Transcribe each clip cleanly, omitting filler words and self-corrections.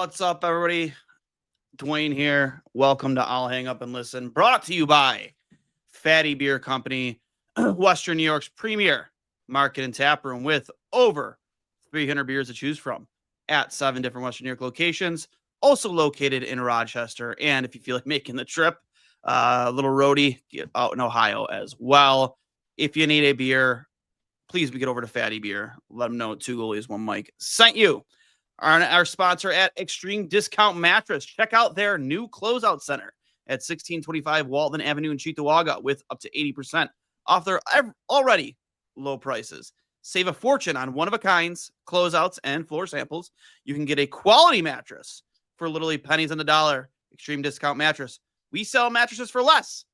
What's up, everybody? Duane here. Welcome to I'll Hang Up and Listen. Brought to you by Fatty Beer Company, Western New York's premier market and tap room with over 300 beers to choose from at 7 different Western New York locations. Also located in Rochester. And if you feel like making the trip, a little roadie out in Ohio as well. If you need a beer, please get over to Fatty Beer. Let them know 2 goalies, 1 mic sent you. Our sponsor at Extreme Discount Mattress. Check out their new closeout center at 1625 Walton Avenue in Cheektowaga with up to 80% off their already low prices. Save a fortune on one-of-a-kinds, closeouts, and floor samples. You can get a quality mattress for literally pennies on the dollar. Extreme Discount Mattress. We sell mattresses for less,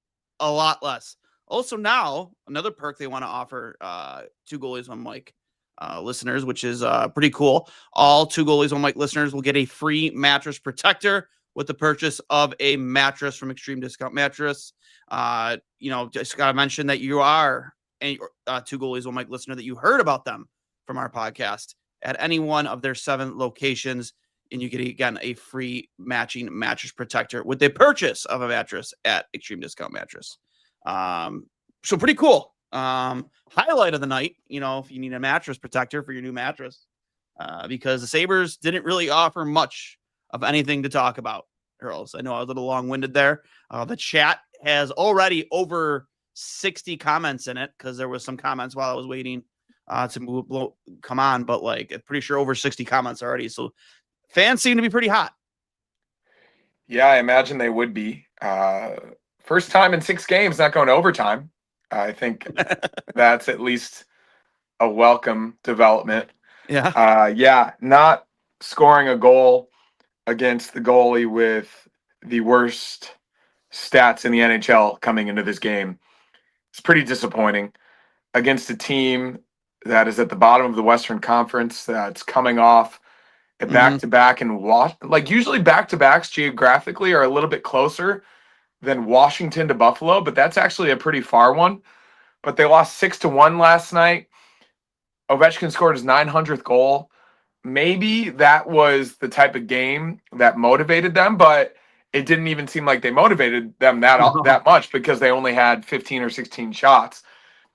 a lot less. Also now, another perk they want to offer 2 goalies, 1 mic listeners, which is pretty cool. All 2 goalies, 1 mic listeners will get a free mattress protector with the purchase of a mattress from Extreme Discount Mattress. Just got to mention that you are a 2 goalies, 1 mic listener, that you heard about them from our podcast at any one of their 7 locations. And you get, again, a free matching mattress protector with the purchase of a mattress at Extreme Discount Mattress. So pretty cool. Highlight of the night, if you need a mattress protector for your new mattress, because the Sabres didn't really offer much of anything to talk about. Hurls, I know I was a little long-winded there. The chat has already over 60 comments in it because there was some comments while I was waiting to come on, but I'm pretty sure over 60 comments already. So fans seem to be pretty hot. Yeah, I imagine they would be. First time in 6 games not going to overtime. I think that's at least a welcome development. Yeah. Not scoring a goal against the goalie with the worst stats in the NHL coming into this game. It's pretty disappointing against a team that is at the bottom of the Western Conference, that's coming off a back-to-back, and usually back-to-backs geographically are a little bit closer than Washington to Buffalo, but that's actually a pretty far one. But they lost 6-1 last night. Ovechkin scored his 900th goal. Maybe that was the type of game that motivated them, but it didn't even seem like they motivated them that much because they only had 15 or 16 shots.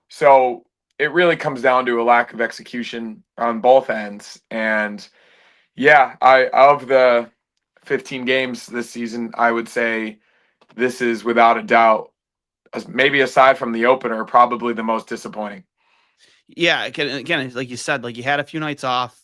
So it really comes down to a lack of execution on both ends. And yeah, of the 15 games this season, I would say this is without a doubt, maybe aside from the opener, probably the most disappointing. Yeah, again, like you said, you had a few nights off.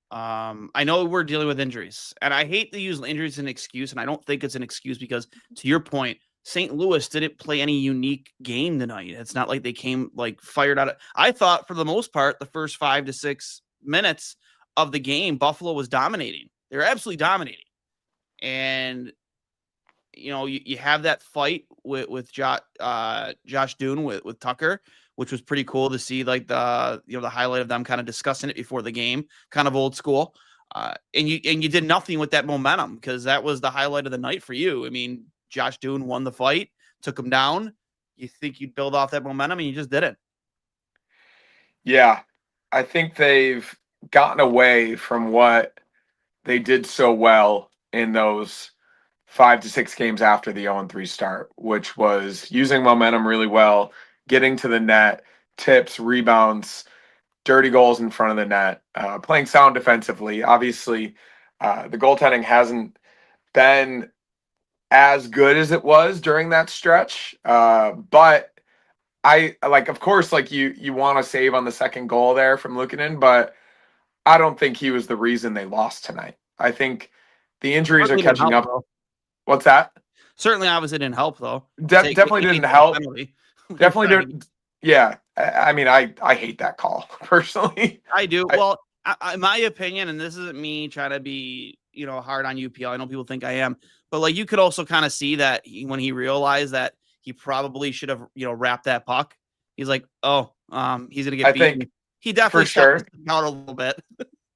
I know we're dealing with injuries, and I hate to use injuries as an excuse, and I don't think it's an excuse because, to your point, St. Louis didn't play any unique game tonight. It's not like they came fired out of. I thought for the most part, the first 5 to 6 minutes of the game, Buffalo was dominating. They were absolutely dominating, and you have that fight with Josh Doon with Tucker, which was pretty cool to see, the highlight of them kind of discussing it before the game, kind of old school. And you did nothing with that momentum because that was the highlight of the night for you. I mean, Josh Doon won the fight, took him down. You think you'd build off that momentum, and you just didn't. Yeah, I think they've gotten away from what they did so well in those 5 to 6 games after the 0-3 start, which was using momentum really well, getting to the net, tips, rebounds, dirty goals in front of the net, playing sound defensively. Obviously, the goaltending hasn't been as good as it was during that stretch, but of course, you want to save on the second goal there from Luukkonen, but I don't think he was the reason they lost tonight. I think the injuries are catching up. What's that? Certainly, obviously didn't help though. Definitely didn't help. Definitely didn't. Yeah, I mean, I hate that call personally. I do. Well, in my opinion, and this isn't me trying to be hard on UPL. I know people think I am, but you could also kind of see that when he realized that he probably should have wrapped that puck. He's like, oh, he's gonna get beaten. He definitely for sure out a little bit.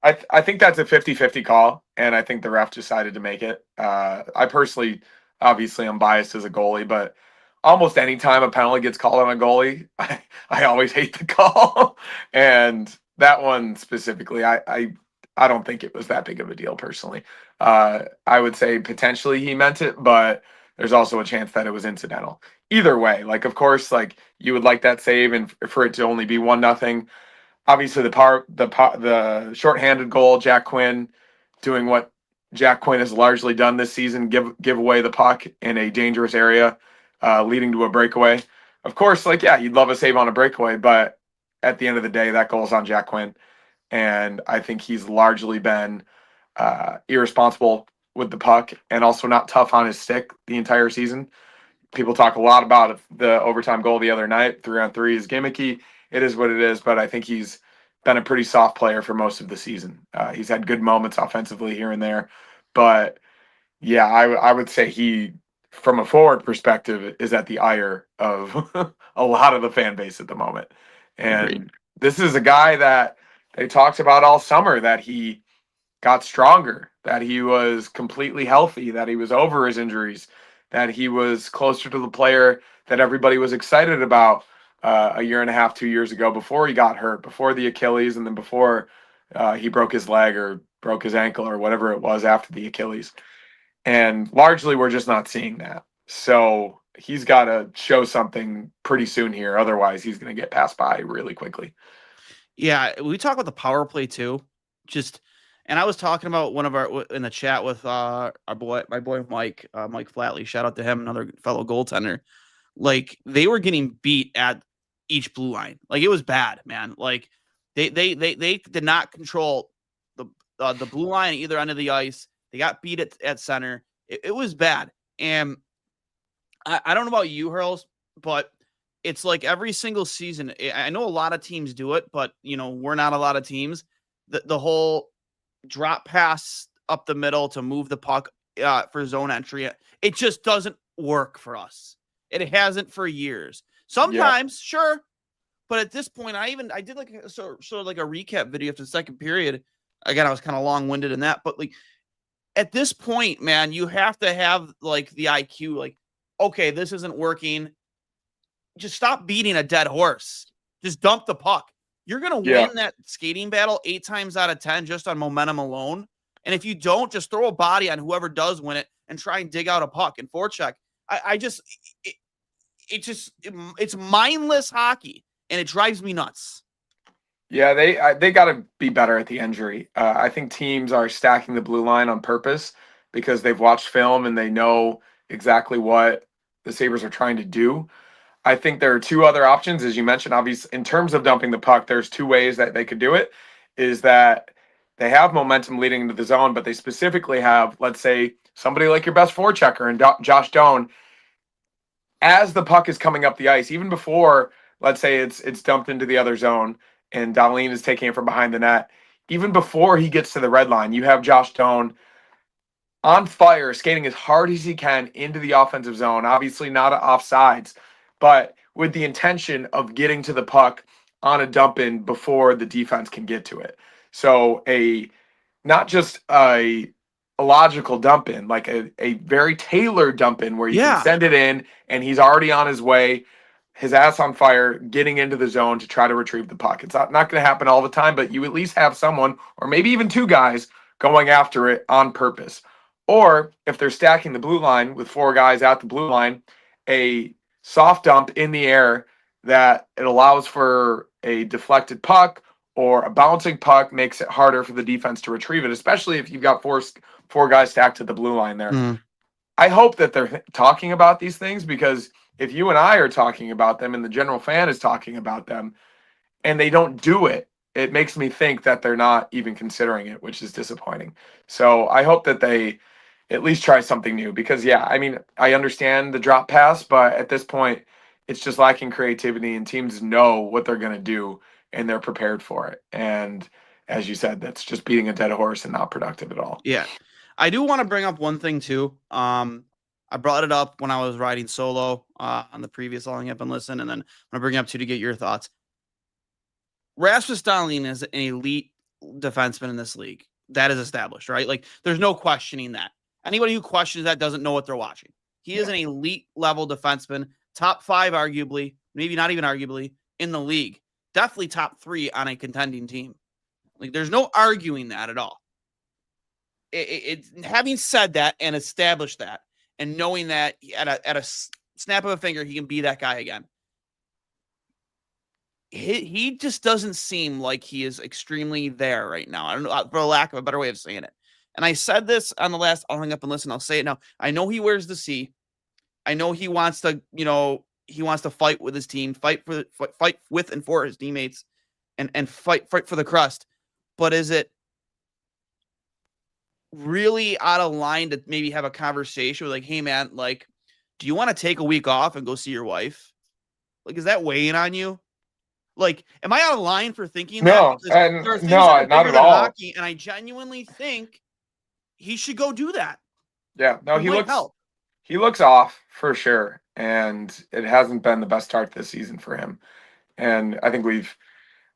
I think that's a 50-50 call, and I think the ref decided to make it. I personally, obviously, I'm biased as a goalie, but almost any time a penalty gets called on a goalie, I always hate the call. And that one specifically, I don't think it was that big of a deal personally. I would say potentially he meant it, but there's also a chance that it was incidental. Either way, like of course, like you would like that save and for it to only be 1-0. Obviously, the shorthanded goal, Jack Quinn doing what Jack Quinn has largely done this season, give away the puck in a dangerous area, leading to a breakaway. Of course, like yeah, you'd love a save on a breakaway, but at the end of the day, that goal's on Jack Quinn, and I think he's largely been irresponsible with the puck and also not tough on his stick the entire season. People talk a lot about the overtime goal the other night. 3-on-3 is gimmicky. It is what it is, but I think he's been a pretty soft player for most of the season. He's had good moments offensively here and there, but yeah, I would say he, from a forward perspective, is at the ire of a lot of the fan base at the moment. Agreed. And this is a guy that they talked about all summer, that he got stronger, that he was completely healthy, that he was over his injuries, that he was closer to the player that everybody was excited about a year and a half, 2 years ago, before he got hurt, before the Achilles, and then before he broke his leg or broke his ankle or whatever it was after the Achilles. And largely, we're just not seeing that. So he's got to show something pretty soon here. Otherwise, he's going to get passed by really quickly. Yeah, we talk about the power play too. And I was talking about one of our in the chat with my boy Mike Flatley. Shout out to him, another fellow goaltender. Like they were getting beat at each blue line. Like it was bad, man. Like they did not control the blue line at either end of the ice. They got beat at center. It was bad. And I don't know about you, Hurls, but it's like every single season. I know a lot of teams do it, but we're not a lot of teams. The whole drop pass up the middle to move the puck for zone entry, it just doesn't work for us. It hasn't for years. Sometimes, sure, but at this point, I did like sort of like a recap video after the second period. Again, I was kind of long-winded in that, but like at this point, man, you have to have like the IQ, like, okay, this isn't working. Just stop beating a dead horse. Just dump the puck. You're going to win that skating battle 8 times out of 10 just on momentum alone. And if you don't, just throw a body on whoever does win it and try and dig out a puck and forecheck. It's mindless hockey, and it drives me nuts. Yeah, they got to be better at the injury. I think teams are stacking the blue line on purpose because they've watched film and they know exactly what the Sabres are trying to do. I think there are two other options, as you mentioned. Obviously, in terms of dumping the puck, there's two ways that they could do it. Is that they have momentum leading into the zone, but they specifically have, let's say, somebody like your best forechecker and Josh Doan, as the puck is coming up the ice, even before, let's say it's dumped into the other zone and Dahlin is taking it from behind the net, even before he gets to the red line, you have Josh Doan on fire, skating as hard as he can into the offensive zone. Obviously not offsides, but with the intention of getting to the puck on a dump in before the defense can get to it. So not just a logical dump in, like a very tailored dump in where you can send it in and he's already on his way, his ass on fire, getting into the zone to try to retrieve the puck. It's not going to happen all the time, but you at least have someone, or maybe even two guys, going after it on purpose. Or if they're stacking the blue line with 4 guys at the blue line, a soft dump in the air that it allows for a deflected puck or a bouncing puck, makes it harder for the defense to retrieve it, especially if you've got four guys stacked at the blue line there. Mm. I hope that they're talking about these things, because if you and I are talking about them and the general fan is talking about them and they don't do it, it makes me think that they're not even considering it, which is disappointing. So I hope that they at least try something new, because I mean, I understand the drop pass, but at this point it's just lacking creativity and teams know what they're going to do and they're prepared for it. And as you said, that's just beating a dead horse and not productive at all. Yeah. I do want to bring up one thing too. I brought it up when I was riding solo on the previous All Up and Listen, and then I'm going to bring it up to get your thoughts. Rasmus Dahlin is an elite defenseman in this league. That is established, right? Like, there's no questioning that. Anybody who questions that doesn't know what they're watching. He is an elite level defenseman, top 5 arguably, maybe not even arguably, in the league. Definitely top 3 on a contending team. Like, there's no arguing that at all. having said that and established that, and knowing that at a snap of a finger he can be that guy again, he just doesn't seem like he is extremely there right now. I don't know, for lack of a better way of saying it. And I said this on the last I'll hang up and listen. I'll say it now. I know he wears the C. I know he wants to, he wants to fight with his team, fight with and for his teammates, and fight for the crust. But is it really out of line to maybe have a conversation with, like, hey man, like, do you want to take a week off and go see your wife? Like, is that weighing on you? Like, am I out of line for thinking that? No, Because and there are things no, that are not bigger at than all. hockey, and I genuinely think he should go do that. Yeah, no, It might help. he looks off for sure, and it hasn't been the best start this season for him. And I think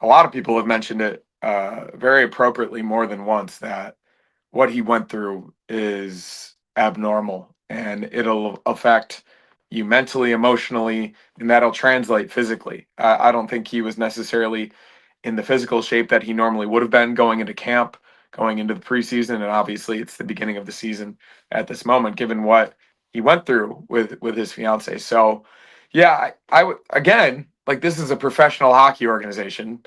a lot of people have mentioned it very appropriately more than once that what he went through is abnormal and it'll affect you mentally, emotionally, and that'll translate physically. I don't think he was necessarily in the physical shape that he normally would have been going into camp, going into the preseason, and obviously it's the beginning of the season at this moment, given what he went through with his fiance. So, yeah, I would again, like, this is a professional hockey organization,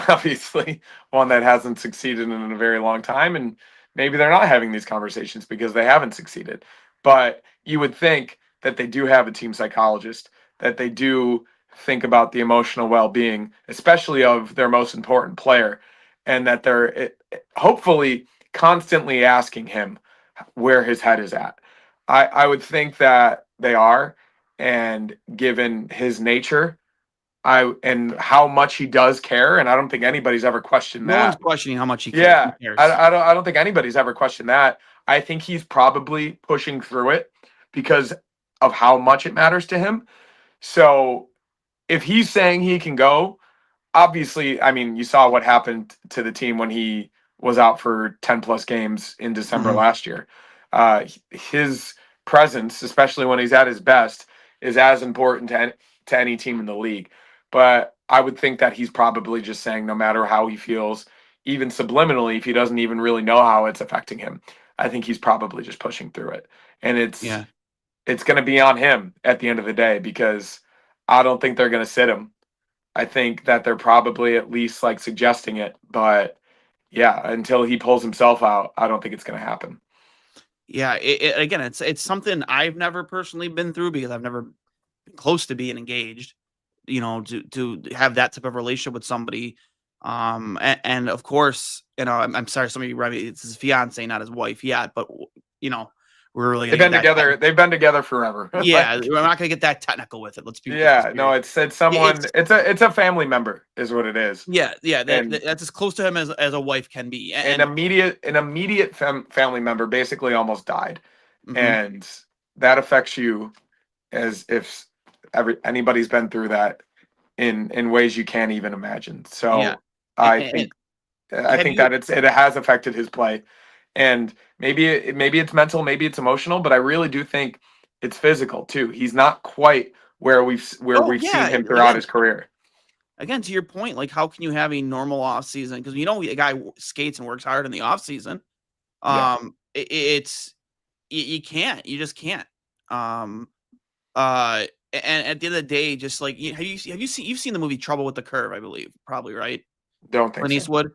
obviously one that hasn't succeeded in a very long time, and maybe they're not having these conversations because they haven't succeeded. But you would think that they do have a team psychologist, that they do think about the emotional well-being, especially of their most important player, and that they're hopefully constantly asking him where his head is at. I would think that they are, and given his nature, and how much he does care, and I don't think anybody's ever questioned No one's that. questioning how much he cares. Yeah, He cares. I don't think anybody's ever questioned that. I think he's probably pushing through it because of how much it matters to him. So if he's saying he can go, obviously, I mean, you saw what happened to the team when he was out for 10 plus games in December Mhm. last year. His presence, especially when he's at his best, is as important to any team in the league. But I would think that he's probably just saying no matter how he feels, even subliminally, if he doesn't even really know how it's affecting him, I think he's probably just pushing through it. And Yeah. it's going to be on him at the end of the day because I don't think they're going to sit him. I think that they're probably at least like suggesting it, but yeah, until he pulls himself out, I don't think it's going to happen. Yeah. Again, it's something I've never personally been through because I've never been close to being engaged, to have that type of relationship with somebody. And of course, I'm sorry, some of you read me, it's his fiance, not his wife yet, but you know, we're really They've gonna get been that. together. They've been together forever. Yeah, Like, we're not gonna get that technical with it. Let's be yeah, no, serious. it's someone. It's It's a family member, is what it is, Yeah, yeah. and That's as close to him as a wife can be. an immediate family member basically almost died, Mhm. and that affects you as if anybody's been through that in ways you can't even imagine. Yeah. So And, I and think I have think you? that it has affected his play, and maybe it's mental, maybe it's emotional, but I really do think it's physical too. He's not quite where Oh we've seen yeah. him throughout Again, his career. to your point, like, how can you have a normal off season? Because a guy skates and works hard in the off season. Yeah, It's you can't. You just can't. Um. And at the end of the day, just like, you've seen the movie Trouble with the Curve, I believe, probably, right? don't think Clint so. Eastwood.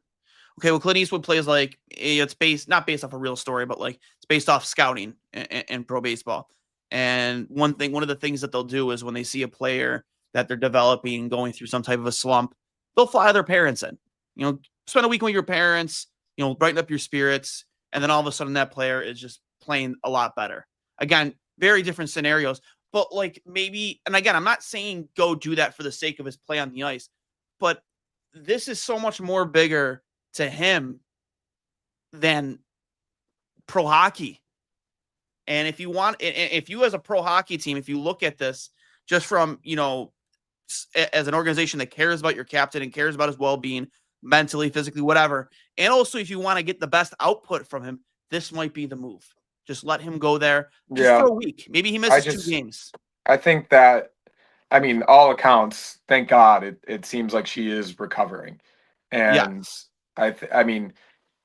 Okay, well, Clint Eastwood plays, like, it's based not based off a real story, but like it's based off scouting and pro baseball. And one of the things that they'll do is when they see a player that they're developing going through some type of a slump, they'll fly their parents in. Spend a week with your parents. Brighten up your spirits, and then all of a sudden that player is just playing a lot better. Again, very different scenarios, but like maybe. And again, I'm not saying go do that for the sake of his play on the ice, but this is so much more bigger to him than pro hockey. And if you as a pro hockey team, if you look at this just from, as an organization that cares about your captain and cares about his well-being, mentally, physically, whatever, and also if you want to get the best output from him, this might be the move. Just let him go there just for Yeah, a week. Maybe he I misses two just games. I think that I mean all accounts, thank God, it seems like she is recovering, and Yes. I mean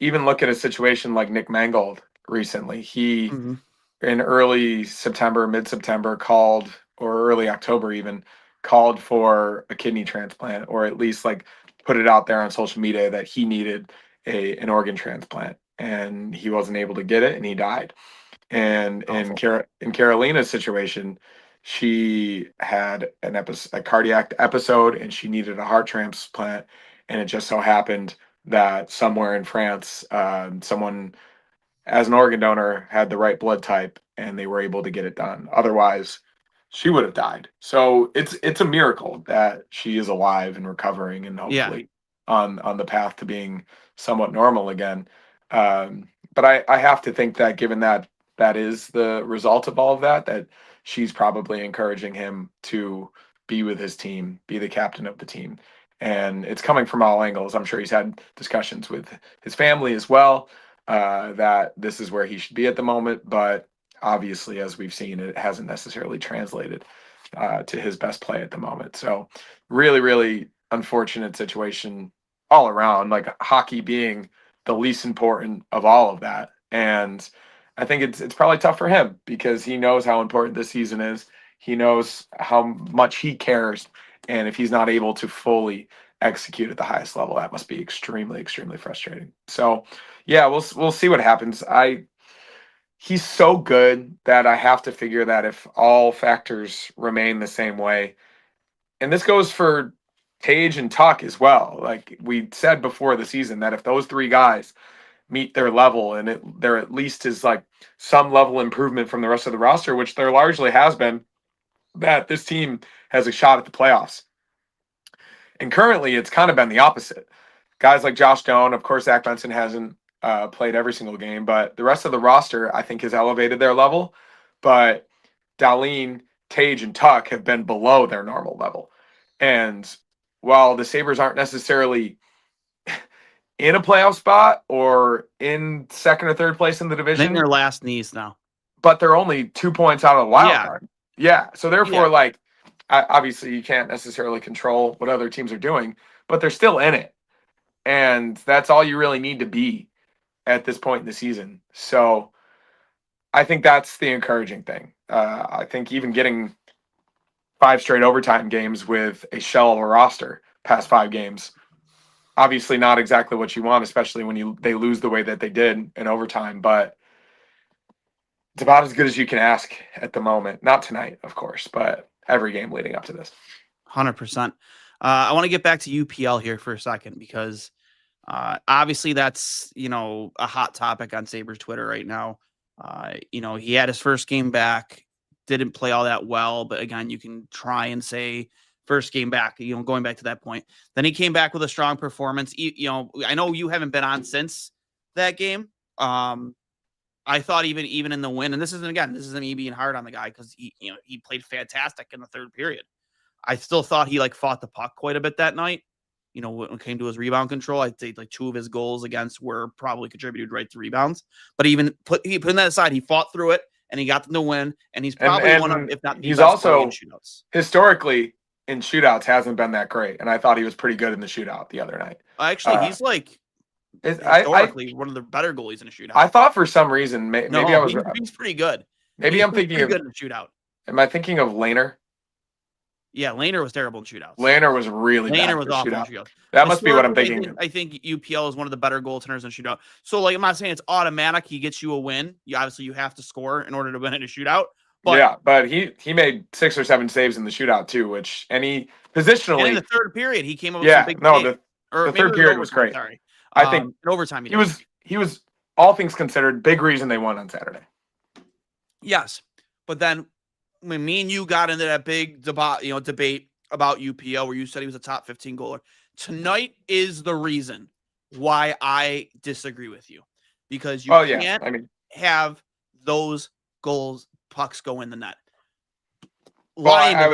even look at a situation like Nick Mangold recently. He, Mhm. in early September, mid-September, called, or early October even, called for a kidney transplant, or at least like put it out there on social media that he needed an organ transplant, and he wasn't able to get it, and he died. And Awful. in Carolina's situation, she had a cardiac episode, and she needed a heart transplant. And it just so happened that somewhere in France, someone as an organ donor had the right blood type, and they were able to get it done. Otherwise, she would have died. So it's a miracle that she is alive and recovering, and Yeah. hopefully on the path to being somewhat normal again. But I have to think that, given that that is the result of all of that, that she's probably encouraging him to be with his team, be the captain of the team. And it's coming from all angles. I'm sure he's had discussions with his family as well, that this is where he should be at the moment. But obviously, as we've seen, it hasn't necessarily translated to his best play at the moment. So really, really unfortunate situation all around, like hockey being the least important of all of that. And I think it's probably tough for him, because he knows how important this season is. He knows how much he cares. And if he's not able to fully execute at the highest level, that must be extremely, extremely frustrating. So yeah, we'll see what happens. He's so good that I have to figure that if all factors remain the same way, and this goes for Tage and Tuck as well. Like we said before the season, that if those three guys meet their level, and there at least is like some level improvement from the rest of the roster, which there largely has been, that this team has a shot at the playoffs. And currently, it's kind of been the opposite. Guys like Josh Doan, of course, Zach Benson hasn't played every single game, but the rest of the roster, I think, has elevated their level. But Dahlin, Tage, and Tuck have been below their normal level. And while the Sabres aren't necessarily in a playoff spot or in second or third place in the I think division, they're last knees now. but they're only 2 points out of the wild Yeah. card. Yeah. So therefore, Yeah. like, obviously you can't necessarily control what other teams are doing, but they're still in it. And that's all you really need to be at this point in the season. So I think that's the encouraging thing. I think even getting 5 straight overtime games with a shell of a roster past 5 games, obviously not exactly what you want, especially when they lose the way that they did in overtime, but it's about as good as you can ask at the moment. Not tonight, of course, but every game leading up to this. 100%. I want to get back to UPL here for a second, because obviously that's, a hot topic on Sabres Twitter right now. He had his first game back, didn't play all that well, but again, you can try and say first game back, going back to that point. Then he came back with a strong performance. I know you haven't been on since that game. I thought even in the win, and this isn't me being hard on the guy, because he played fantastic in the third period. I still thought he fought the puck quite a bit that night. When it came to his rebound control, I'd say 2 of his goals against were probably contributed right to rebounds. But even putting that aside, he fought through it and he got them to win. And he's probably one of, if not the he's best goalie in also shootouts. Historically in shootouts hasn't been that great, and I thought he was pretty good in the shootout the other night. Actually, he's historically one of the better goalies in a shootout. I thought for some reason maybe I was. He's pretty good. Maybe I'm thinking of good in the shootout. Am I thinking of Lehner? Yeah, Lehner was terrible in shootouts. Lehner was really Lehner bad was for awful shootout. in shootouts. That must be what I'm thinking. I think UPL is one of the better goaltenders in shootout. So, I'm not saying it's automatic. He gets you a win. You have to score in order to win in a shootout. But yeah, but he made 6 or 7 saves in the shootout too, which positionally. And in the third period, he came up with some big the third period was great. Sorry, I think in overtime he was all things considered big reason they won on Saturday. Yes, but then when me and you got into that big debate about UPL, where you said he was a top 15 goaler, tonight is the reason why I disagree with you, because you can't have those pucks go in the net. Well, I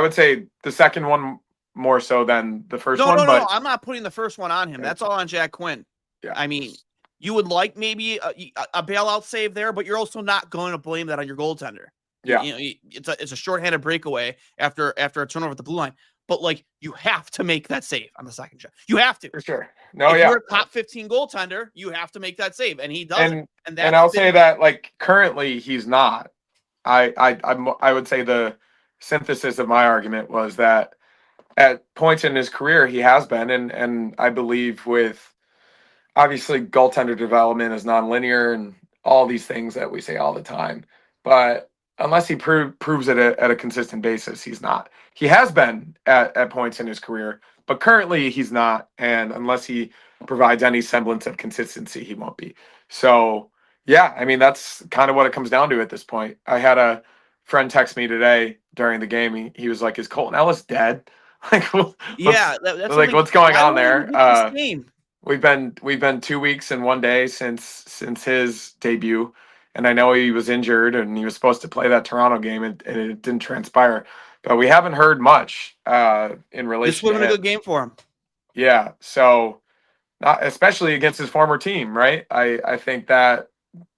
would say the second one more so than the first one. No, I'm not putting the first one on him. That's all on Jack Quinn. Yeah. I mean, you would like maybe a bailout save there, but you're also not going to blame that on your goaltender. Yeah, it's a shorthanded breakaway after a turnover at the blue line. but like you have to make that save on the second shot. You have to. For sure. No, if yeah. you're a top 15 goaltender, you have to make that save, and he doesn't. And I'll say that like currently he's not. I would say the synthesis of my argument was that at points in his career he has been, and I believe with obviously goaltender development is nonlinear and all these things that we say all the time, but unless he proves it at a consistent basis, he's not. He has been at points in his career, but currently he's not, and unless he provides any semblance of consistency, he won't be. So yeah, I mean that's kind of what it comes down to at this point. I had a friend text me today during the game. He was like, "Is Colton Ellis dead?" Like, yeah, that's like what's going on there? Game? We've been 2 weeks and 1 day since his debut, and I know he was injured and he was supposed to play that Toronto game, and it didn't transpire. But we haven't heard much in relation. This would have been to a good game for him. Yeah, so not especially against his former team, right? I think that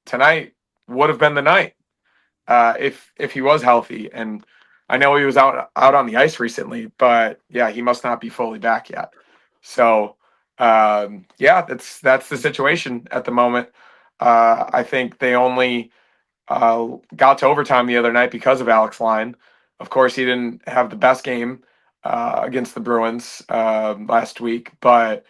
tonight would have been the night if he was healthy. And I know he was out on the ice recently, but yeah, he must not be fully back yet. So yeah, that's the situation at the moment. I think they only got to overtime the other night because of Alex Line. Of course, he didn't have the best game against the Bruins last week, but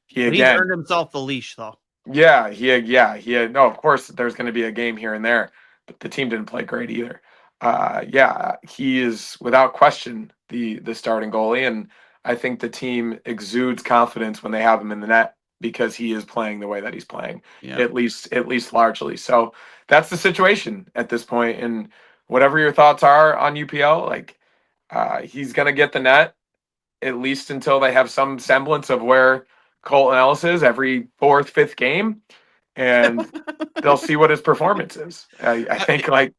he's earned himself the leash, though. Yeah, he had. No, of course, there's going to be a game here and there, but the team didn't play great either. Yeah, he is without question the starting goalie, and I think the team exudes confidence when they have him in the net because he is playing the way that he's playing, at least largely. So that's the situation at this point. And whatever your thoughts are on UPL, like he's going to get the net at least until they have some semblance of where Colton Ellis is every fourth, fifth game, and they'll see what his performance is. I think like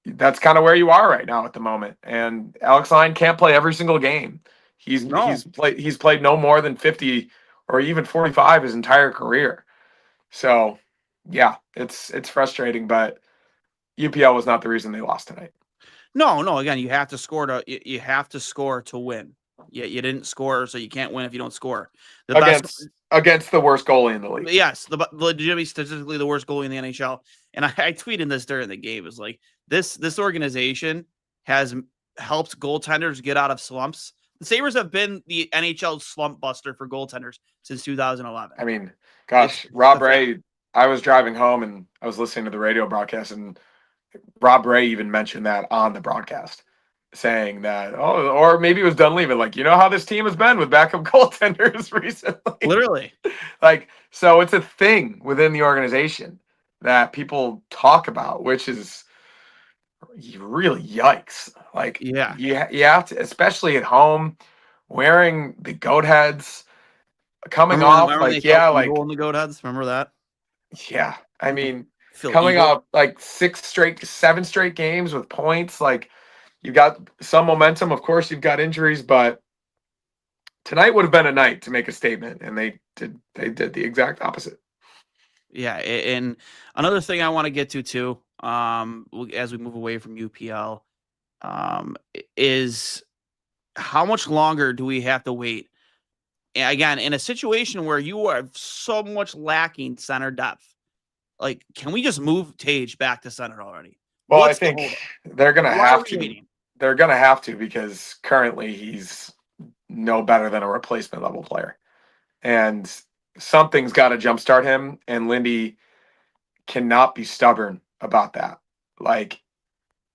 that's kind of where you are right now at the moment. And Alex Line can't play every single game. He's played no more than 50 or even 45 his entire career. So yeah, it's frustrating, but UPL was not the reason they lost tonight. No. Again, you have to score to win. You didn't score, so you can't win if you don't score. Against the worst goalie in the league. Yes, legitimately statistically the worst goalie in the NHL. And I tweeted this during the game. It was like this organization has helped goaltenders get out of slumps. The Sabres have been the NHL slump buster for goaltenders since 2011. I mean, gosh, Rob Ray. I was driving home and I was listening to the radio broadcast, and Rob Ray even mentioned that on the broadcast, saying that, or maybe it was Dunleavy, like, you know how this team has been with backup goaltenders recently. Literally. Like, so it's a thing within the organization that people talk about, which is really yikes. Like, yeah, you have to, especially at home, wearing the goat heads, coming off like, yeah, like in the goat heads. Remember that? Yeah, I mean, coming off like 7 straight games with points, like you got some momentum. Of course, you've got injuries, but tonight would have been a night to make a statement, and they did the exact opposite. Yeah, and another thing I want to get to too, as we move away from UPL, is how much longer do we have to wait? Again, in a situation where you are so much lacking center depth, like, can we just move Tage back to center already? Well, I think they're going to have to. They're going to have to, because currently he's no better than a replacement level player. And something's got to jumpstart him, and Lindy cannot be stubborn about that. Like,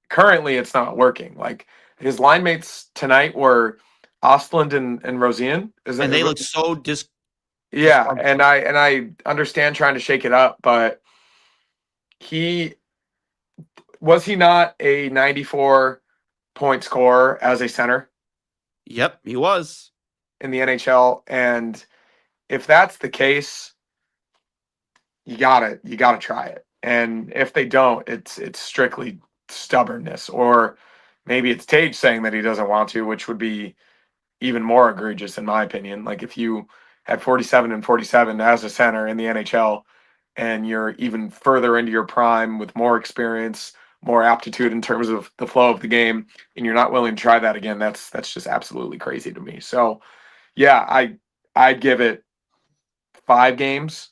currently it's not working. Like, his line mates tonight were Ostland and Rosian. And they look so Yeah, and I understand trying to shake it up, but was he not a 94 point scorer as a center? Yep, he was in the NHL. And if that's the case, you gotta try it. And if they don't, it's strictly stubbornness, or maybe it's Tage saying that he doesn't want to, which would be even more egregious in my opinion. Like, if you had 47 and 47 as a center in the NHL, and you're even further into your prime with more experience, more aptitude in terms of the flow of the game, and you're not willing to try that again, that's just absolutely crazy to me. So yeah, I'd give it 5 games,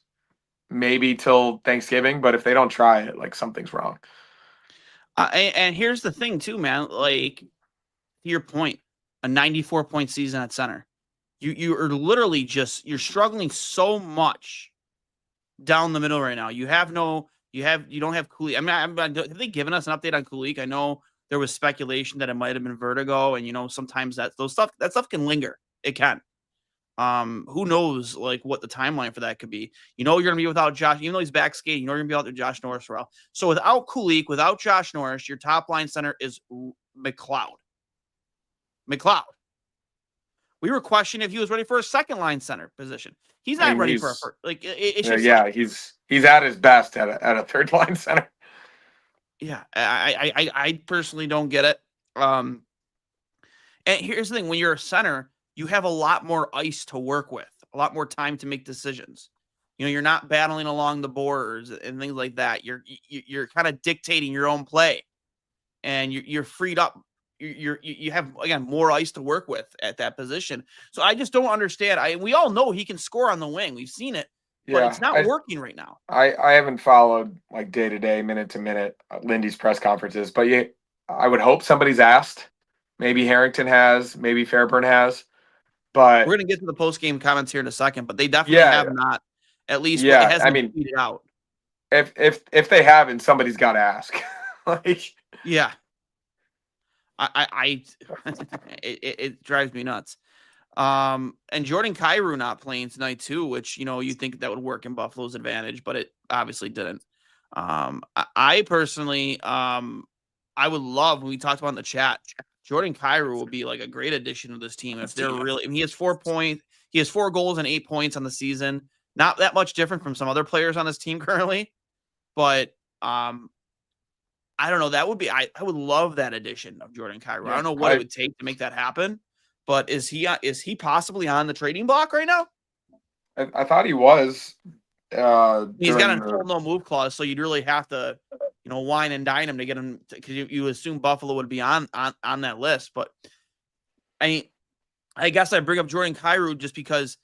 maybe till Thanksgiving, but if they don't try it, like something's wrong. And here's the thing too, man. Like, to your point, a 94-point season at center. You are literally you're struggling so much down the middle right now. You don't have Kulik. I mean, have they given us an update on Kulik? I know there was speculation that it might have been vertigo, and sometimes that stuff can linger. It can. Who knows like what the timeline for that could be? You're gonna be without Josh, even though he's back skating, you're gonna be out there Josh Norris for a while. So without Kulik, without Josh Norris, your top line center is McLeod. We were questioning if he was ready for a second line center position. He's not ready for a first. Like it's just he's at his best at a third line center. Yeah, I personally don't get it. And here's the thing: when you're a center, you have a lot more ice to work with, a lot more time to make decisions. You're not battling along the boards and things like that. You're kind of dictating your own play, and you're freed up. You have, again, more ice to work with at that position. So I just don't understand. We all know he can score on the wing. We've seen it, but it's not working right now. I haven't followed like day to day, minute to minute Lindy's press conferences, but I would hope somebody's asked. Maybe Harrington has, maybe Fairburn has. But we're gonna get to the post game comments here in a second, but they definitely have not. At least it hasn't been tweeted out. If they haven't, somebody's got to ask. Yeah. It drives me nuts. And Jordan Kyrou not playing tonight too, which you think that would work in Buffalo's advantage, but it obviously didn't. I personally, I would love, when we talked about in the chat, Jordan Kyrou will be like a great addition to this team if they're really. I mean, he has 4 points. He has 4 goals and 8 points on the season. Not that much different from some other players on this team currently, but I don't know. That would be. I would love that addition of Jordan Kyrou. I don't know what it would take to make that happen, but is he possibly on the trading block right now? I thought he was. He's got a full no move clause, so you'd really have to, wine and dine him to get him, because you assume Buffalo would be on that list. But I guess I bring up Jordan Kyrou just because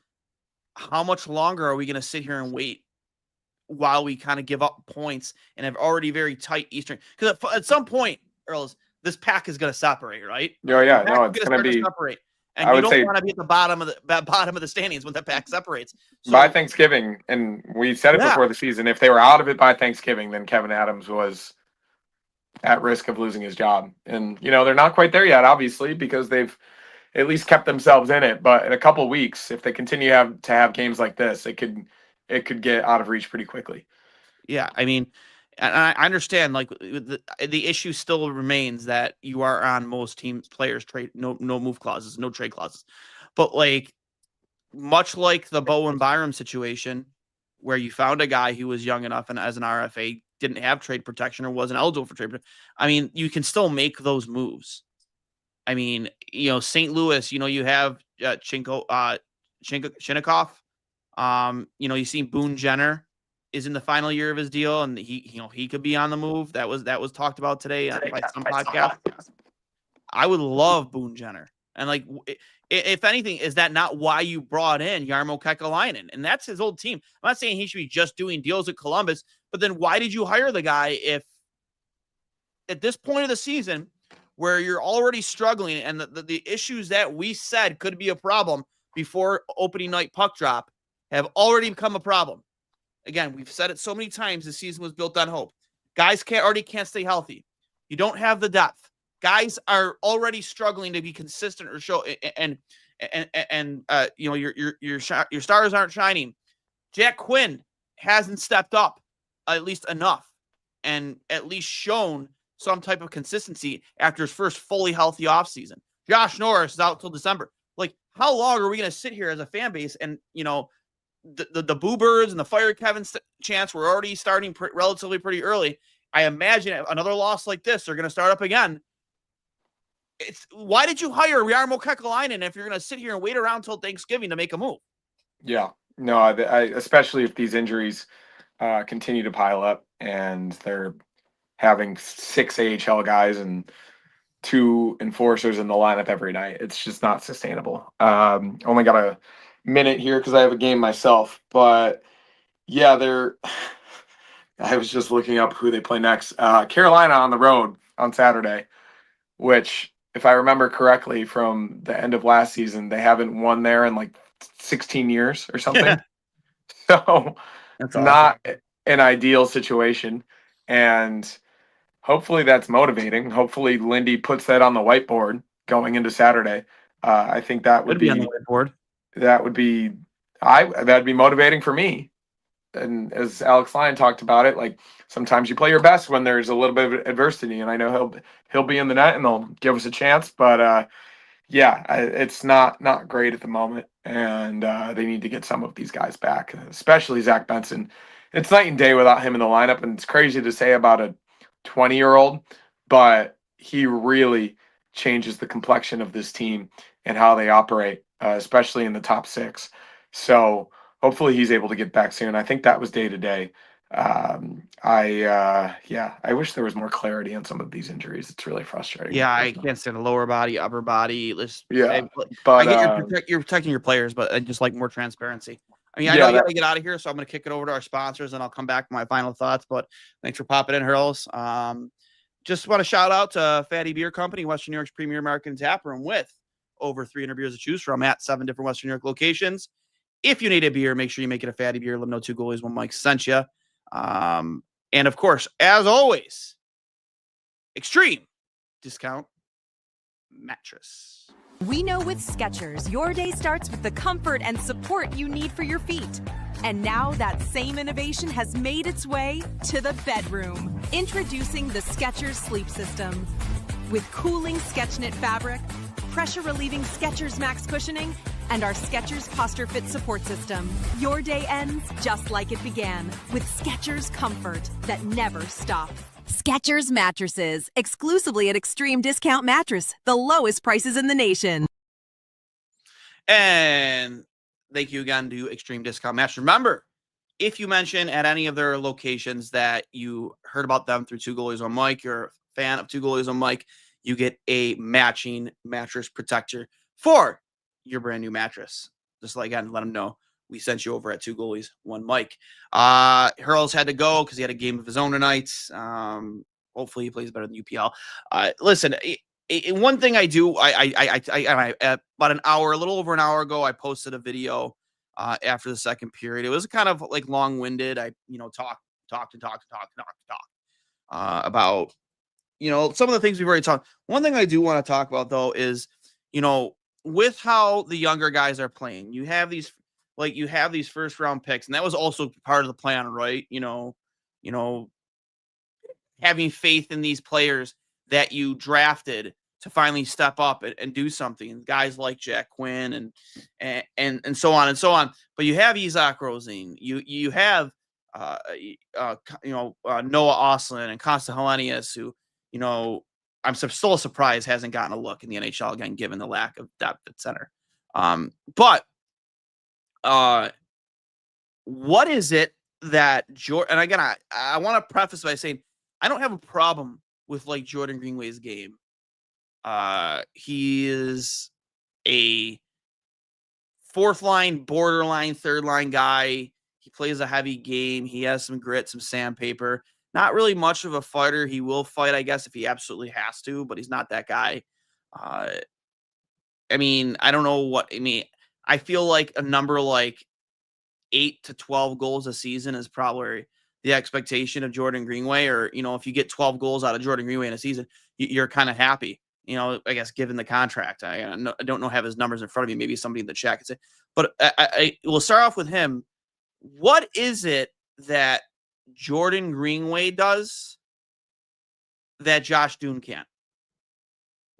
how much longer are we going to sit here and wait while we kind of give up points and have already very tight Eastern? Because at some point, Earls, this pack is going to separate, right? Oh yeah, no, it's going to be separate. And you don't want to be at the bottom of the standings when the pack separates. So, by Thanksgiving, and we said it before the season, if they were out of it by Thanksgiving, then Kevin Adams was at risk of losing his job. And they're not quite there yet, obviously, because they've at least kept themselves in it. But in a couple of weeks, if they continue to have games like this, it could get out of reach pretty quickly. Yeah, I mean, and I understand, like, the issue still remains that you are on most teams players trade no move clauses, no trade clauses. But like, much like the Bo and Byram situation, where you found a guy who was young enough and as an RFA didn't have trade protection or wasn't eligible for trade protection, I mean, you can still make those moves. I mean, St. Louis, you have Shinnikov. You see Boone Jenner is in the final year of his deal, and he could be on the move. That was talked about today by some podcast. I would love Boone Jenner, and like, if anything, is that not why you brought in Jarmo Kekalainen? And that's his old team. I'm not saying he should be just doing deals at Columbus, but then why did you hire the guy if at this point of the season where you're already struggling and the issues that we said could be a problem before opening night puck drop have already become a problem? Again, we've said it so many times. The season was built on hope. Guys can't stay healthy. You don't have the depth. Guys are already struggling to be consistent or show, and your stars aren't shining. Jack Quinn hasn't stepped up at least enough, and at least shown some type of consistency after his first fully healthy offseason. Josh Norris is out till December. Like, how long are we going to sit here as a fan base and the Boo Birds and the Fire Kevin chants were already starting relatively pretty early. I imagine another loss like this, they're going to start up again. Why did you hire Jarmo Kekalainen if you're going to sit here and wait around till Thanksgiving to make a move? Yeah, no, especially if these injuries continue to pile up and they're having 6 AHL guys and 2 enforcers in the lineup every night. It's just not sustainable. Only got a minute here because I have a game myself, but yeah, they're. I was just looking up who they play next. Carolina on the road on Saturday, which, if I remember correctly from the end of last season, they haven't won there in like 16 years or something. So, That's awesome. not an ideal situation. And hopefully that's motivating. Hopefully Lindy puts that on the whiteboard going into Saturday. I think that would Could be on the be whiteboard. that'd be motivating for me. And as Alex Lyon talked about it, like sometimes you play your best when there's a little bit of adversity, and I know he'll be in the net and they'll give us a chance. But yeah, it's not great at the moment, and they need to get some of these guys back, especially Zach Benson. It's night and day without him in the lineup, and it's crazy to say about a 20-year-old, but he really changes the complexion of this team and how they operate, especially in the top 6. So hopefully he's able to get back soon. I think that was day to day. I wish there was more clarity on some of these injuries. It's really frustrating. Yeah, I can't stand the lower body, upper body. Yeah, I but get you're protecting your players, but I just like more transparency. I mean, I know yeah, you got to get out of here, so I'm going to kick it over to our sponsors, and I'll come back to my final thoughts. But thanks for popping in, Hurls. Just want to shout out to Fatty Beer Company, Western New York's premier American tap room, with over 300 beers to choose from at 7 different Western New York locations. If you need a beer, make sure you make it a Fatty Beer. Let them know 2 goalies, 1 Mike sent you. And of course, as always, Extreme Discount Mattress. We know with Skechers, your day starts with the comfort and support you need for your feet. And now that same innovation has made its way to the bedroom. Introducing the Skechers Sleep System. With cooling SketchKnit fabric, pressure-relieving Skechers Max cushioning, and our Skechers Posture Fit support system. Your day ends just like it began, with Skechers comfort that never stops. Skechers mattresses, exclusively at Extreme Discount Mattress, the lowest prices in the nation. And thank you again to Extreme Discount Mattress. Remember, if you mention at any of their locations that you heard about them through 2 goalies on Mike, you're a fan of 2 goalies on Mike, you get a matching mattress protector for your brand new mattress. Just like, again, let them know we sent you over at 2 goalies, 1 Mike. Hurls had to go because he had a game of his own tonight. Hopefully he plays better than UPL. Listen, one thing I do, I about an hour, a little over an hour ago, I posted a video after the second period. It was kind of like long-winded. I, talked about, some of the things we've already talked. One thing I do want to talk about, though, is, with how the younger guys are playing, you have these first round picks, and that was also part of the plan, right? Having faith in these players that you drafted to finally step up and do something. Guys like Jack Quinn and so on and so on. But you have Isaac Rosing, you have Noah Oslin and Costa Helenius, who, I'm still surprised hasn't gotten a look in the NHL again, given the lack of depth at center. But what is it that Jordan, and again, I want to preface by saying I don't have a problem with like Jordan Greenway's game. He is a 4th line, borderline 3rd line guy. He plays a heavy game. He has some grit, some sandpaper. Not really much of a fighter. He will fight, I guess, if he absolutely has to, but he's not that guy. I don't know what, I feel like a number like 8 to 12 goals a season is probably the expectation of Jordan Greenway, or, if you get 12 goals out of Jordan Greenway in a season, you're kind of happy, I guess, given the contract. I don't know, have his numbers in front of me. Maybe somebody in the chat could say, but I will start off with him. What is it that Jordan Greenway does that Josh Doon can't?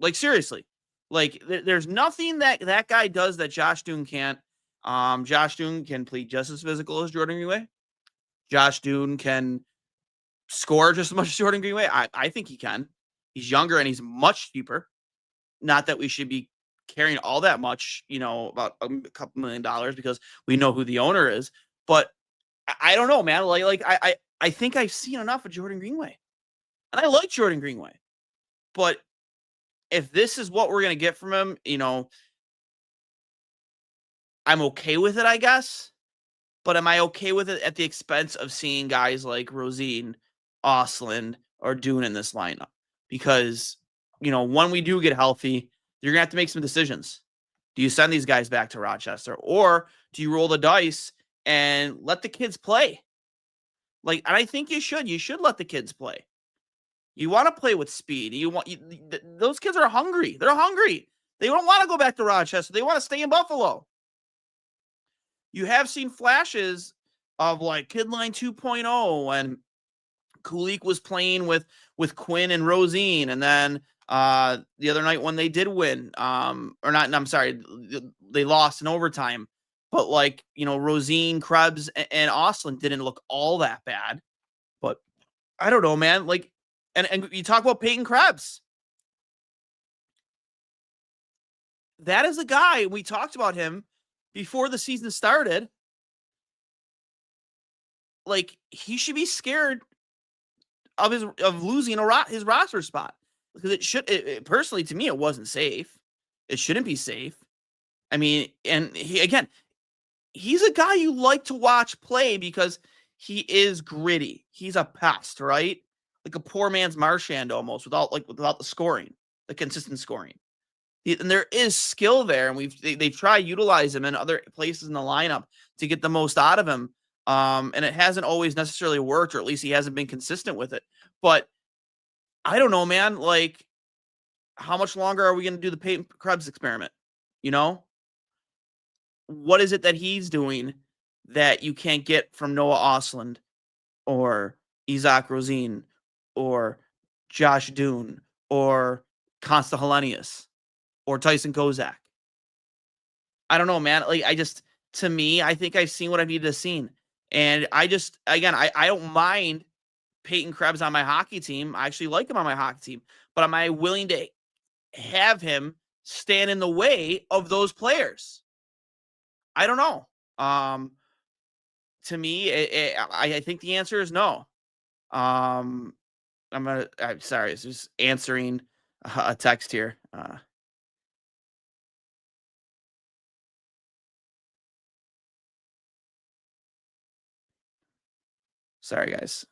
Like, seriously, like there's nothing that guy does that Josh Doon can't. Josh Doon can play just as physical as Jordan Greenway. Josh Doon can score just as much as Jordan Greenway. I think he can. He's younger and he's much cheaper. Not that we should be carrying all that much, about a couple $1 million, because we know who the owner is. But I don't know, man. I think I've seen enough of Jordan Greenway. And I like Jordan Greenway. But if this is what we're going to get from him, I'm okay with it, I guess. But am I okay with it at the expense of seeing guys like Rosine, Ostlund, or Dune in this lineup? Because, when we do get healthy, you're going to have to make some decisions. Do you send these guys back to Rochester? Or do you roll the dice and let the kids play? And I think you should. You should let the kids play. You want to play with speed. Those kids are hungry. They're hungry. They don't want to go back to Rochester. They want to stay in Buffalo. You have seen flashes of Kidline 2.0 and Kulik was playing with Quinn and Rosine. And then the other night when they did win, they lost in overtime. But Rosine, Krebs, and Ostlund didn't look all that bad. But I don't know, man. And you talk about Peyton Krebs. That is a guy, we talked about him before the season started. He should be scared of losing his roster spot, because personally, to me, it wasn't safe. It shouldn't be safe. I mean, and he's a guy you like to watch play because he is gritty. He's a pest, right? Like a poor man's Marchand almost, without the scoring, the consistent scoring. And there is skill there, and they've tried to utilize him in other places in the lineup to get the most out of him. And it hasn't always necessarily worked, or at least he hasn't been consistent with it. But I don't know, man. How much longer are we going to do the Peyton Krebs experiment? What is it that he's doing that you can't get from Noah Ostlund or Isaac Rosine or Josh Dune or Consta Helenius or Tyson Kozak? I don't know, man. To me, I think I've seen what I needed to see. And I don't mind Peyton Krebs on my hockey team. I actually like him on my hockey team. But am I willing to have him stand in the way of those players? I don't know. To me, I think the answer is no. I'm sorry. It's just answering a text here. Sorry, guys.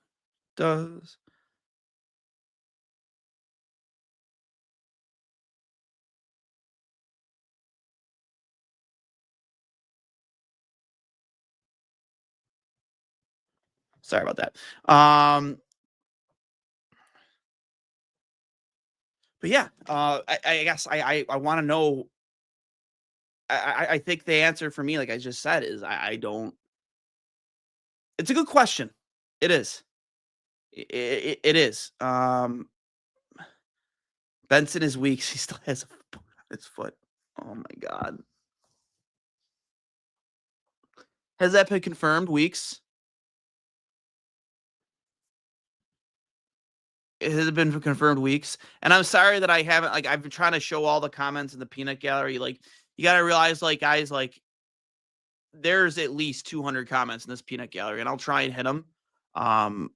Sorry about that. But yeah, I guess I want to know. I think the answer for me, like I just said, is I don't. It's a good question. It is. It is. Benson is weak. He still has a boot on his foot. Oh my God. Has that been confirmed, Weeks? It has been confirmed, Weeks. And I'm sorry that I haven't, I've been trying to show all the comments in the peanut gallery. You got to realize, guys, there's at least 200 comments in this peanut gallery, and I'll try and hit them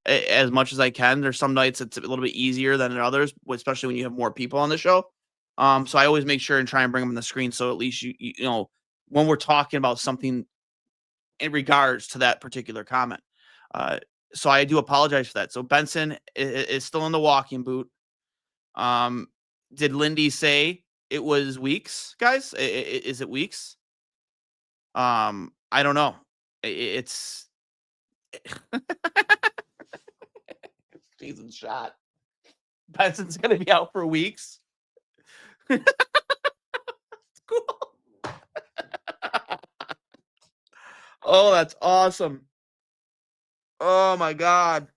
as much as I can. There's some nights it's a little bit easier than others, especially when you have more people on the show. So I always make sure and try and bring them on the screen. So at least, you know, when we're talking about something in regards to that particular comment. So I do apologize for that. So Benson is still in the walking boot. Did Lindy say it was Weeks, guys? Is it Weeks? I don't know. It's season shot. Benson's gonna be out for weeks. Cool. Oh, that's awesome. Oh my God.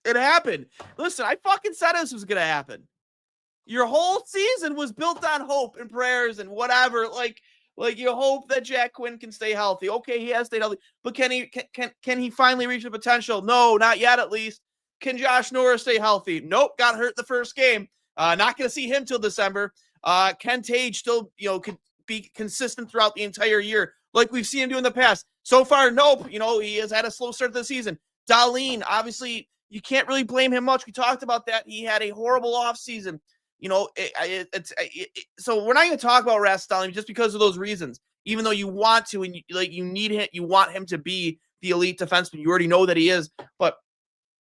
It happened. Listen, I fucking said this was gonna happen. Your whole season was built on hope and prayers and whatever. Like you hope that Jack Quinn can stay healthy. Okay, he has stayed healthy, but can he finally reach the potential? No, not yet. At least. Can Josh Norris stay healthy? Nope, got hurt the first game. Not going to see him till December. Ken Tage still, could be consistent throughout the entire year, like we've seen him do in the past. So far, nope. He has had a slow start to the season. Dahlin, obviously, you can't really blame him much. We talked about that. He had a horrible offseason. So we're not going to talk about Rasmus Dahlin just because of those reasons, even though you want to, and you need him, you want him to be the elite defenseman. You already know that he is, but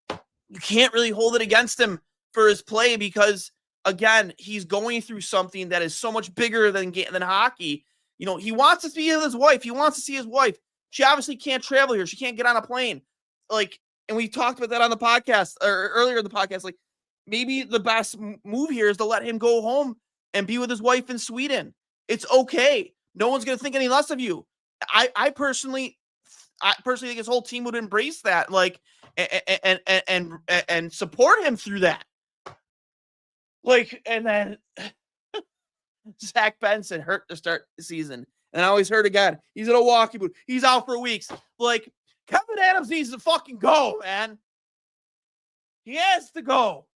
you can't really hold it against him for his play because, again, he's going through something that is so much bigger than hockey. He wants to be with his wife. He wants to see his wife. She obviously can't travel here. She can't get on a plane. And we talked about that on the podcast or earlier in the podcast. Maybe the best move here is to let him go home and be with his wife in Sweden. It's okay. No one's going to think any less of you. I personally think his whole team would embrace that, and support him through that. And then Zach Benson hurt to start the season, and I always hurt again. He's in a walking boot. He's out for weeks. Kevin Adams needs to fucking go, man. He has to go.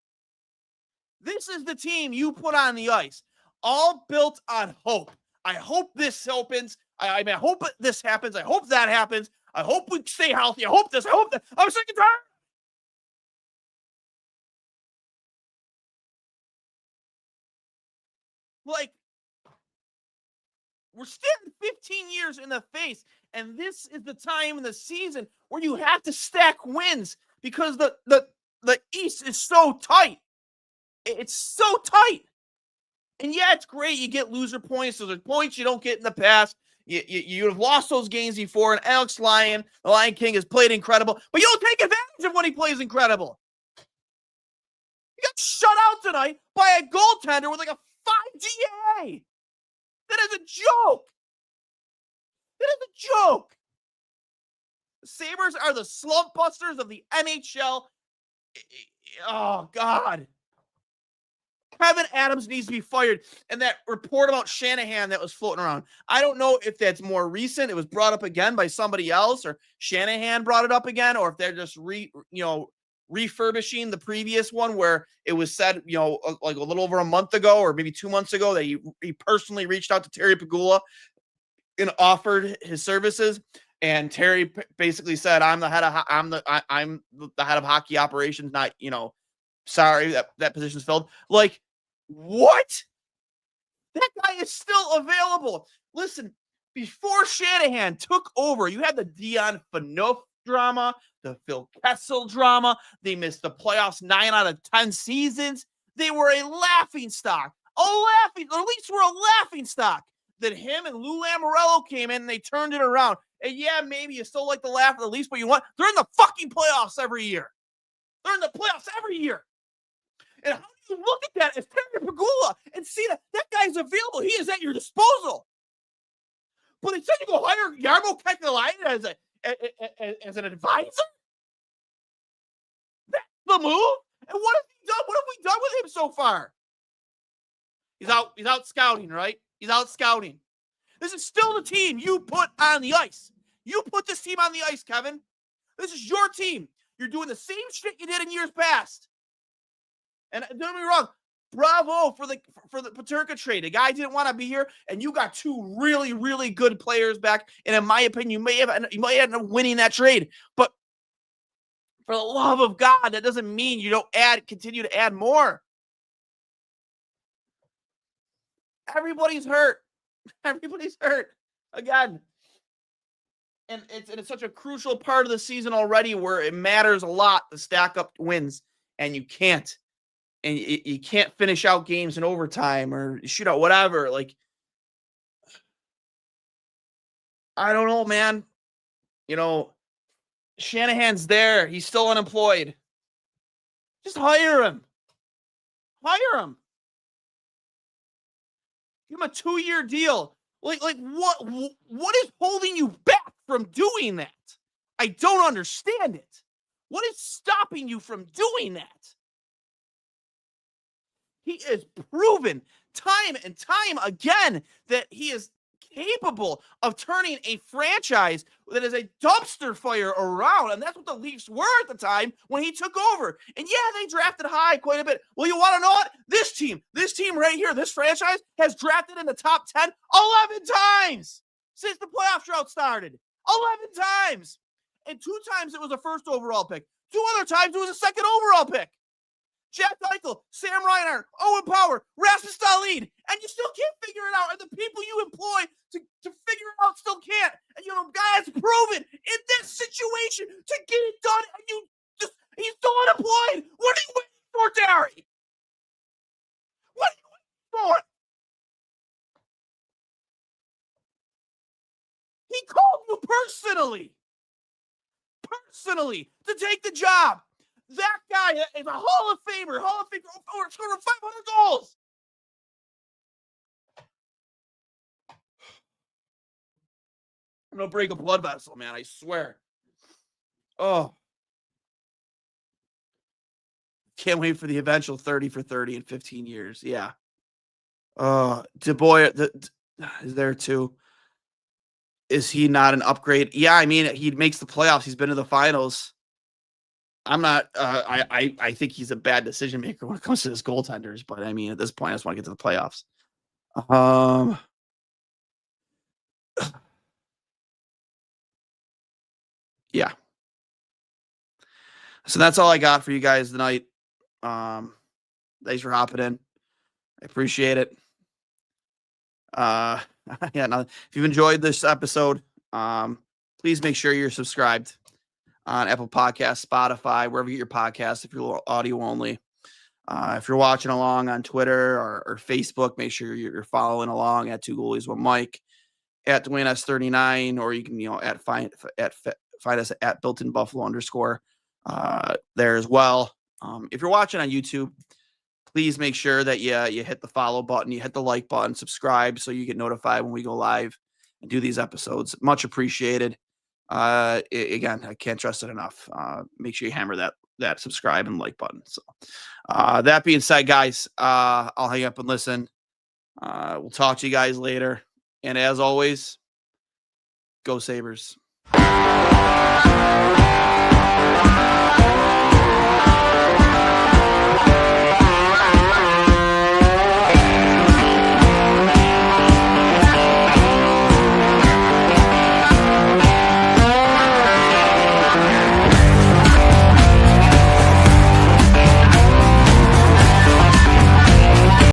This is the team you put on the ice, all built on hope. I hope this opens. I hope this happens. I hope that happens. I hope we stay healthy. I hope this. I hope that. I'm sick and tired. We're standing 15 years in the face, and this is the time in the season where you have to stack wins because the East is so tight. It's so tight. And yeah, it's great. You get loser points. So there's points you don't get in the past. You have lost those games before, and Alex Lyon, the Lion King, has played incredible, but you don't take advantage of when he plays incredible. You got shut out tonight by a goaltender with a 5 GA. That is a joke. That is a joke. The Sabres are the slump busters of the NHL. Oh, God. Kevin Adams needs to be fired. And that report about Shanahan that was floating around, I don't know if that's more recent. It was brought up again by somebody else, or Shanahan brought it up again, or if they're just refurbishing the previous one where it was said, a little over a month ago or maybe 2 months ago that he personally reached out to Terry Pegula and offered his services. And Terry basically said, I'm the head of hockey operations. Not, sorry that position's filled. What? That guy is still available. Listen, before Shanahan took over, you had the Dion Phaneuf drama, the Phil Kessel drama. They missed the playoffs 9 out of 10 seasons. They were a laughing stock. The Leafs were a laughing stock. Then him and Lou Lamoriello came in and they turned it around. And yeah, maybe you still like to laugh at the Leafs, but you want they're in the fucking playoffs every year. They're in the playoffs every year. And how do you look at that as Terry Pegula and see that guy's available? He is at your disposal. But instead you go hire Jarmo Kekalainen as an advisor? That's the move? And what have he done? What have we done with him so far? He's out scouting, right? He's out scouting. This is still the team you put on the ice. You put this team on the ice, Kevin. This is your team. You're doing the same shit you did in years past. And don't get me wrong, bravo for the Peterka trade. The guy didn't want to be here, and you got 2 really, really good players back. And in my opinion, you might end up winning that trade. But for the love of God, that doesn't mean you don't continue to add more. Everybody's hurt. Everybody's hurt again. And it's such a crucial part of the season already where it matters a lot to stack up wins, and you can't. And you can't finish out games in overtime or shoot out whatever. I don't know, man. Shanahan's there. He's still unemployed. Just hire him. Hire him. Give him a 2-year deal. What is holding you back from doing that? I don't understand it. What is stopping you from doing that? He is proven time and time again that he is capable of turning a franchise that is a dumpster fire around. And that's what the Leafs were at the time when he took over. And yeah, they drafted high quite a bit. Well, you want to know what? This team right here, this franchise has drafted in the top 10 11 times since the playoff drought started. 11 times. And 2 times it was a first overall pick. 2 2 other times it was a second overall pick. Jack Eichel, Sam Reinhart, Owen Power, Rasmus Dahlin, and you still can't figure it out. And the people you employ to figure it out still can't. And guys proven in this situation to get it done, and he's still unemployed. What are you waiting for, Derry? What are you waiting for? He called you personally to take the job. That guy is a Hall of Famer, scoring 500 goals. I'm going to break a blood vessel, man, I swear. Oh. Can't wait for the eventual 30 for 30 in 15 years. Yeah. DeBoer is there too. Is he not an upgrade? Yeah, I mean, he makes the playoffs. He's been to the finals. I'm not. I think he's a bad decision maker when it comes to his goaltenders. But I mean, at this point, I just want to get to the playoffs. Yeah. So that's all I got for you guys tonight. Thanks for hopping in. I appreciate it. Yeah. Now, if you've enjoyed this episode, please make sure you're subscribed on Apple Podcasts, Spotify, wherever you get your podcasts, if you're audio only. If you're watching along on Twitter or Facebook, make sure you're following along at 2 Goalies 1 Mike, at Duane S39, or you can find us at Built-in Buffalo _ there as well. If you're watching on YouTube, please make sure that you hit the follow button, you hit the like button, subscribe so you get notified when we go live and do these episodes. Much appreciated. Again, I can't trust it enough. Make sure you hammer that subscribe and like button. So that being said, guys, I'll hang up and listen. We'll talk to you guys later. And as always, go Sabres.